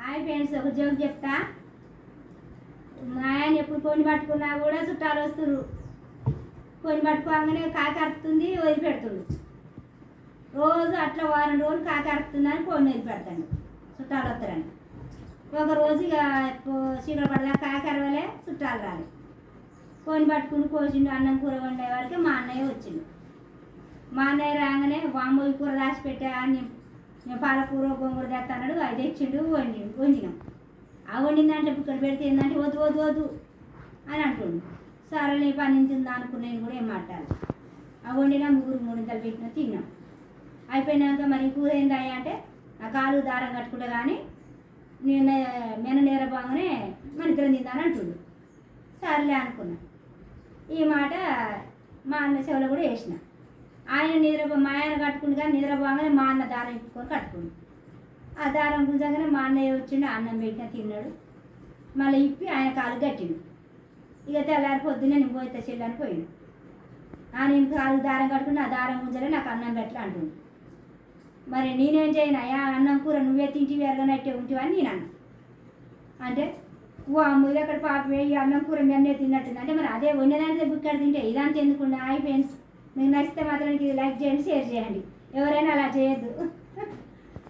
Hi friends, ఒక joke చెప్తా. మా ఆయన ఎప్పుడు కొన్ని పట్టుకున్నా కూడా చుట్టాలు వస్తున్నారు. కొన్ని పట్టుకోగానే కాకి అరుతుంది, వదిలిపెడుతుండు. రోజు అట్లా వారం రోజులు కాకి అరుతుందని కొన్ని వదిలిపెడతాను, చుట్టాలు వస్తారని. ఒక రోజు ఇక చీకటి పడదా కాకి అరవలే, చుట్టాలు రాలి. కొన్ని పట్టుకుని కోసిండు, అన్నం కూర వండే వరకే మా అన్నయ్య వచ్చిండు. మా అన్నయ్య రాగానే వాము ఈ కూర దాచి పెట్టా అని నేను పాలకూర గోంగూర తెస్తాడు. అది తెచ్చిండు, వండినాం. ఆ వండిందంటే ఇక్కడ పెడితే ఏంటంటే వద్దు వద్దు వద్దు అని అంటుండు. సరే నీ పని తిందా అనుకుని నేను కూడా ఏం మాట్లాడాలి. ఆ వండినా ముగ్గురు మూడింతలు పెట్టినా తిన్నాం. అయిపోయినాక మరి కూర ఏందయ్యా అంటే ఆ కాలు దారం కట్టుకుంటా కానీ నేను మెన నేరబాగానే మన ఇద్దరం తిందాని అంటుండు. సరేలే అనుకున్నా. ఈ మాట మా అన్న చెవులో కూడా వేసిన. ఆయన మా ఆయన కట్టుకుంది కానీ నిద్రపోగానే మా అన్న దారం ఇప్పుకొని కట్టుకుంది. ఆ దారం గుంజగానే మా అన్నయ్య వచ్చిండు, అన్నం పెట్టిన తిన్నాడు. మళ్ళీ ఇప్పి ఆయన కాలు కట్టిండు. ఇక తెల్లారి పొద్దున్నే నేను పోతే చెల్లని పోయిండు. నేను కాలు దారం కట్టుకుని ఆ దారం గుంజలే నాకు అన్నం పెట్టలే అంటుండు. మరి నేనేం చేయను, అయ్యా అన్నం కూర నువ్వే తింటివి ఎరగనట్టే ఉంటివి అని నేను అన్నా. అంటే ఓ అమ్మ ఇది అక్కడ పాప ఈ అన్నం కూర మెన్నే తిన్నట్టుంది అంటే మరి అదే వండేదాంట్లో బుక్కడ తింటే ఇదానికి ఎందుకుండా. హాయ్ ఫ్రెండ్స్, మీకు నచ్చితే మాత్రం ఇది లైక్ చేయండి, షేర్ చేయండి. ఎవరైనా అలా చేయొద్దు.